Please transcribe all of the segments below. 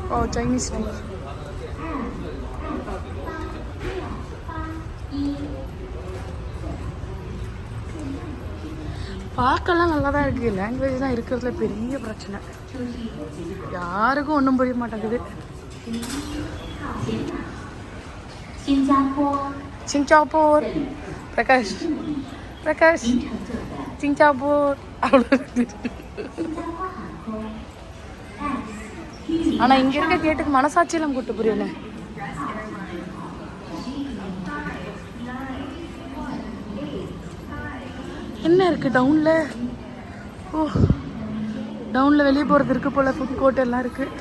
Oh, Chinese tea. பார்க்கலாம் நல்லா தான் இருக்குது. லாங்குவேஜ் தான் இருக்கிறதுல பெரிய பிரச்சனை. யாருக்கும் ஒன்றும் புரிய மாட்டேங்குது. சிங்காப்பூர் பிரகாஷ் பிரகாஷ் சிங்காப்பூர் அவ்வளோ. ஆனால் இங்கே இருக்க கேட்டுக்கு மனசாட்சியெல்லாம் கூட்டு புரியல. என்ன இருக்குது டவுனில்? ஓ, டவுனில் வெளியே போகிறது இருக்குது போல். ஃபுட் கோர்ட் எல்லாம் இருக்குது.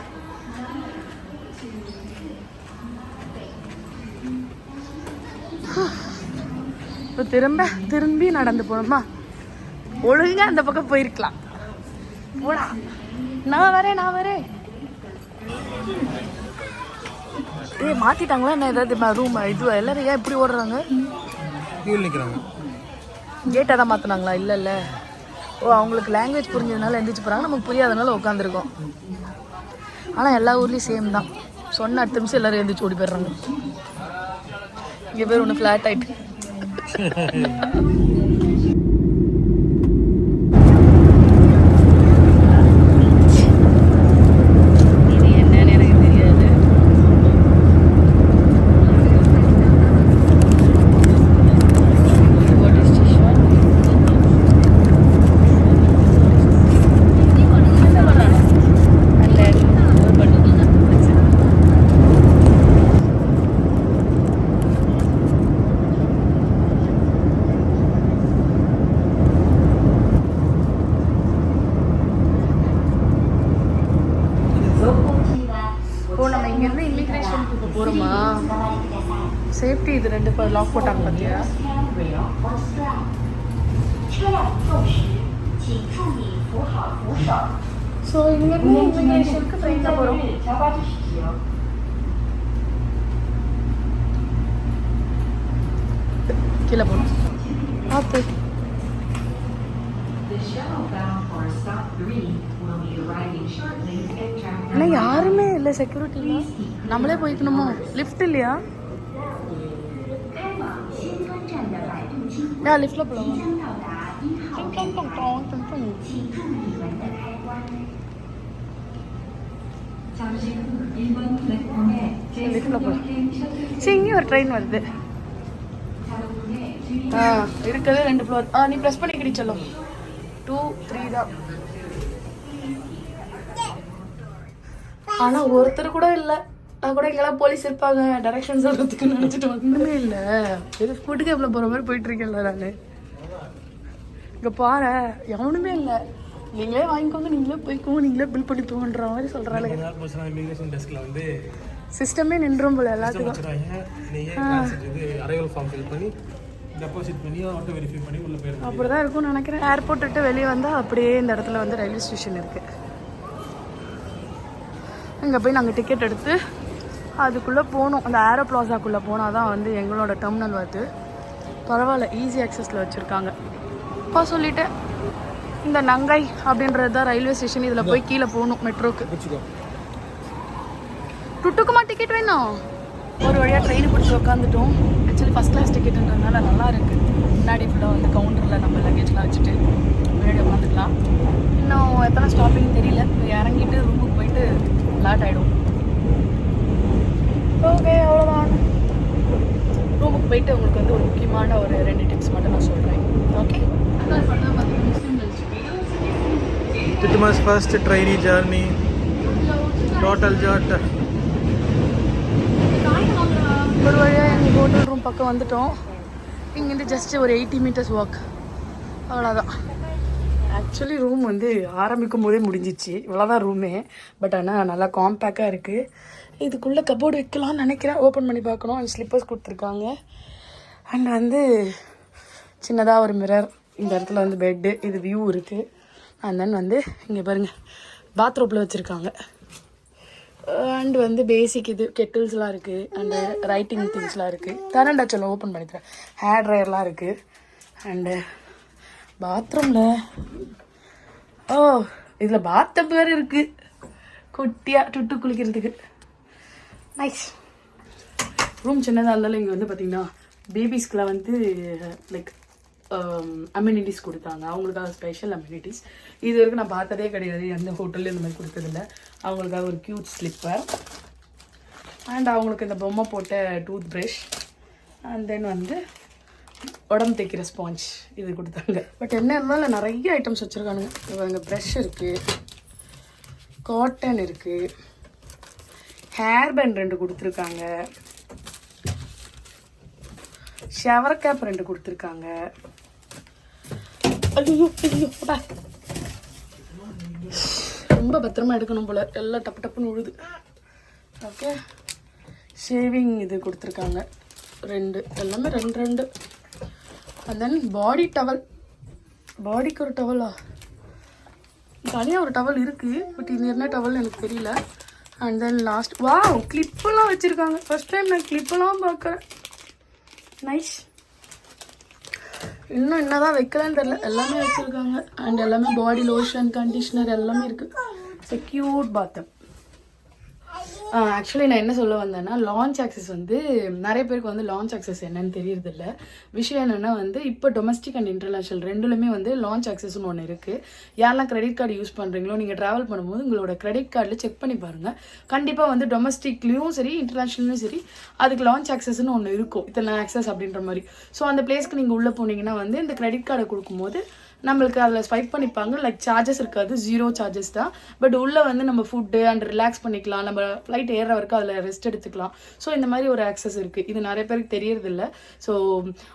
இப்போ திரும்பி நடந்து போகணுமா? ஒழுங்காக அந்த பக்கம் போயிருக்கலாம். போடா, நான் வரேன். மாற்றிட்டாங்களா என்ன? ஏதாவது ரூம் இது எல்லாரும் ஏன் இப்படி ஓடுறாங்க? நிற்கிறாங்க. கேட்டை தான் மாற்றினாங்களா? இல்லை. ஓ, அவங்களுக்கு லாங்குவேஜ் புரிஞ்சதுனால எந்திரிச்சு போகிறாங்க. நமக்கு புரியாதனால உட்காந்துருக்கோம். ஆனால் எல்லா ஊர்லேயும் சேம் தான். சொன்ன அடுத்த நிமிஷம் எல்லோரும் எழுந்திரிச்சு ஓடி போயிடுறாங்க. இங்கே பேர் ஒன்று ஃப்ளாட் ஆகிட்டு. போகிறோமா? சேஃப்டி இது 2 பேர் லாக் போட்டாங்க பார்த்தியா? ஸோ இங்கேருந்து இமிக்ரேஷனுக்கு ட்ரெயினில் போகிறோம். கீழே போகணும். பார்த்து. ஆனால் யாருமே இல்லை செக்யூரிட்டிலாம். நம்மளே போய்க்கணுமோ? லிஃப்ட் இல்லையா? லிஃப்டில் போகலாம். லிஃப்டில் போகலாம். சரி, இங்கே ஒரு ட்ரெயின் வருது. இருக்கிறது 2 ஃப்ளோர். நீ ப்ரெஸ் பண்ணிக்கிடி சொல்லும். 2, 3 தான். ஆனால் ஒருத்தர் கூட இல்லை. நான் கூட எங்கெல்லாம் போலீஸ் இருப்பாங்க டைரக்ஷன் சொல்கிறதுக்கு நினச்சிட்டு ஒன்றுமே இல்லை. எது ஃபுட்டு கேப்பில் போகிற மாதிரி போயிட்டுருக்கேன்ல நான். இங்கே பாரு, எவனுமே இல்லை. நீங்களே வாங்கிக்கோங்க, நீங்களே போய்க்கோங்க, நீங்களே பில் பண்ணி போகன்ற மாதிரி சொல்கிறாங்க. இமிகிரேஷன் டெஸ்கில் வந்து சிஸ்டமே நின்றும் போல எல்லாத்துக்கும். அப்படிதான் இருக்கும்னு நினைக்கிறேன். ஏர்போர்ட் விட்டு வெளியே வந்தால் அப்படியே இந்த இடத்துல வந்து ரயில்வே ஸ்டேஷன் இருக்குது. அங்கே போய் நாங்கள் டிக்கெட் எடுத்து அதுக்குள்ளே போகணும். அந்த ஏரோ பிளாசாக்குள்ளே போனால் தான் வந்து எங்களோட டெர்மினல் வருது. பரவாயில்ல, ஈஸி ஆக்சஸில் வச்சுருக்காங்க. இப்போ சொல்லிவிட்டேன், இந்த நங்கை அப்படின்றது தான் ரயில்வே ஸ்டேஷன். இதில் போய் கீழே போகணும் மெட்ரோக்கு. டுட்டுக்குமா டிக்கெட் வேணும்? ஒரு வழியாக ட்ரெயின் பிடிச்சி உட்காந்துட்டோம். ஆக்சுவலி ஃபஸ்ட் கிளாஸ் டிக்கெட்டுன்றதுனால நல்லா இருக்குது. முன்னாடி ஃபுல்லாக வந்து கவுண்டரில் நம்ம லக்கேஜ்லாம் வச்சுட்டு முன்னாடி உட்காந்துக்கலாம். இன்னும் எத்தனை ஸ்டாப்பிங் தெரியல. இறங்கிட்டு ரூமுக்கு போயிட்டு லேட் ஆகிடும். ஓகே, அவ்வளோதான். ரூமுக்கு போயிட்டு உங்களுக்கு வந்து ஒரு முக்கியமான ஒரு 2 டிப்ஸ் மட்டும் நான் சொல்கிறேன். Okay, Titima's first trainee journey, total jot. ஒரு வழியாக எங்கள் ஹோட்டல் ரூம் பக்கம் வந்துட்டோம். இங்கேருந்து ஜஸ்ட் ஒரு 80 மீட்டர்ஸ் வாக், அவ்வளோதான். ஆக்சுவலி ரூம் வந்து ஆரம்பிக்கும் போதே முடிஞ்சிச்சு. இவ்வளோதான் ரூமே. பட் ஆனால் நல்லா காம்பேக்டாக இருக்குது. இதுக்குள்ளே கபோர்டு வைக்கலாம்னு நினைக்கிறேன். ஓப்பன் பண்ணி பார்க்கணும். அண்ட் ஸ்லிப்பர்ஸ் கொடுத்துருக்காங்க. அண்ட் வந்து சின்னதாக ஒரு மிரர். இந்த இடத்துல வந்து பெட்டு, இது வியூ இருக்குது. அண்ட் தென் வந்து இங்கே பாருங்கள், பாத்ரூமில் வச்சுருக்காங்க. அண்ட் வந்து பேசிக் இது கெட்டில்ஸ்லாம் இருக்குது அண்டு ரைட்டிங் திங்ஸ்லாம் இருக்குது. தரண்டா சொல்ல ஓப்பன் பண்ணித்தரேன். ஹேர் ட்ரையர்லாம் இருக்குது. அண்டு பாத்ரூமில் இதில் பாத்தப் வேறு இருக்குது குட்டியாக டுட்டு குளிக்கிறதுக்கு. நைஸ். ரூம் சின்னதாக இருந்தாலும் இங்கே வந்து பார்த்திங்கன்னா பேபிஸ்க்குலாம் வந்து லைக் அம்யூனிட்டிஸ் கொடுத்தாங்க. அவங்களுக்காக ஸ்பெஷல் அம்யூனிட்டிஸ் இது வரைக்கும் நான் பார்த்ததே கிடையாது. எந்த ஹோட்டலில் இந்த மாதிரி கொடுத்ததில்ல. அவங்களுக்காக ஒரு க்யூட் ஸ்லிப்பர் அண்ட் அவங்களுக்கு இந்த பொம்மை போட்ட டூத் ப்ரஷ் அண்ட் தென் வந்து உடம்பு தைக்கிற ஸ்பாஞ்ச் இது கொடுத்தாங்க. பட் என்ன இருந்தாலும் நிறைய ஐட்டம்ஸ் வச்சுருக்கானுங்க. இவங்க ப்ரஷ் இருக்குது, காட்டன் இருக்குது, ஹேர் பேண்ட் 2 கொடுத்துருக்காங்க, ஷவர் கேப் 2 கொடுத்துருக்காங்க. ஐயோ ரொம்ப பத்திரமா எடுக்கணும் போல, எல்லாம் டப்பு டப்புன்னு விழுது. ஓகே, ஷேவிங் இது கொடுத்துருக்காங்க 2, எல்லாமே 2. And then body towel. பாடிக்கு ஒரு டவலா? தனியாக ஒரு டவல் இருக்குது, பட் இது என்ன டவல்னு எனக்கு தெரியல. அண்ட் தென் லாஸ்ட் கிளிப்பெல்லாம் வச்சுருக்காங்க. ஃபர்ஸ்ட் டைம் நான் கிளிப்பெல்லாம் பார்க்குறேன். நைஸ். இன்னும் என்னதான் வைக்கலன்னு தெரியல, எல்லாமே வச்சுருக்காங்க. அண்ட் எல்லாமே பாடி லோஷன், கண்டிஷ்னர் எல்லாமே இருக்குது. கியூட் பாத்டம். ஆக்சுவலி நான் என்ன சொல்ல வந்தேன்னா, லான்ச் ஆக்சஸ் வந்து நிறைய பேருக்கு வந்து லான்ச் ஆக்சஸ் என்னன்னு தெரியறதில்ல. விஷயம் என்னென்னா வந்து இப்போ டொமஸ்டிக் அண்ட் இன்டர்நேஷ்னல் ரெண்டுலையுமே வந்து லான்ச் ஆக்சஸ்னு ஒன்று இருக்குது. யாரெல்லாம் கிரெடிட் கார்டு யூஸ் பண்ணுறீங்களோ, நீங்கள் ட்ராவல் பண்ணும்போது உங்களோட கிரெடிட் கார்டில் செக் பண்ணி பாருங்கள். கண்டிப்பாக வந்து டொமஸ்டிக்லேயும் சரி இன்டர்நேஷ்னல்லையும் சரி அதுக்கு லான்ச் ஆக்சஸ்னு ஒன்று இருக்கும், இத்தனை ஆக்சஸ் அப்படின்ற மாதிரி. ஸோ அந்த பிளேஸ்க்கு நீங்கள் உள்ளே போனீங்கன்னா வந்து இந்த கிரெடிட் கார்டை கொடுக்கும்போது நம்மளுக்கு அதில் ஸ்வைப் பண்ணிப்பாங்க. லைக் சார்ஜஸ் இருக்காது, 0 சார்ஜஸ் தான். பட் உள்ளே வந்து நம்ம ஃபுட்டு அண்ட் ரிலாக்ஸ் பண்ணிக்கலாம், நம்ம ஃப்ளைட் ஏறுற வரைக்கும் அதில் ரெஸ்ட் எடுத்துக்கலாம். ஸோ இந்த மாதிரி ஒரு ஆக்சஸ் இருக்குது. இது நிறைய பேருக்கு தெரியறதில்ல. ஸோ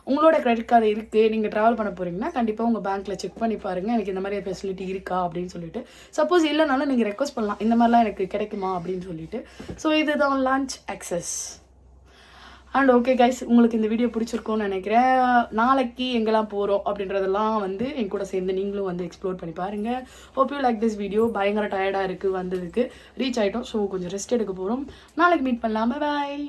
உங்களோட கிரெடிட் கார்டு இருக்குது, நீங்கள் ட்ராவல் பண்ண போகிறீங்கன்னா கண்டிப்பாக உங்கள் பேங்க்கில் செக் பண்ணி பாருங்கள், எனக்கு இந்த மாதிரி ஃபெசிலிட்டி இருக்கா அப்படின்னு சொல்லிட்டு. சப்போஸ் இல்லைனாலும் நீங்கள் ரெக்வஸ்ட் பண்ணலாம், இந்த மாதிரிலாம் எனக்கு கிடைக்குமா அப்படின்னு சொல்லிட்டு. ஸோ இதுதான் launch access. And okay guys, உங்களுக்கு இந்த வீடியோ பிடிச்சிருக்கோன்னு நினைக்கிறேன். நாளைக்கு எங்கெல்லாம் போகிறோம் அப்படின்றதெல்லாம் வந்து என் கூட சேர்ந்து நீங்களும் வந்து எக்ஸ்ப்ளோர் பண்ணி பாருங்கள். Hope you like this video. பயங்கர டயர்டாக இருக்குது, வந்ததுக்கு ரீச் ஆகிட்டோம். ஸோ கொஞ்சம் ரெஸ்ட் எடுக்க போகிறோம். நாளைக்கு மீட் பண்ணலாம். பாய்.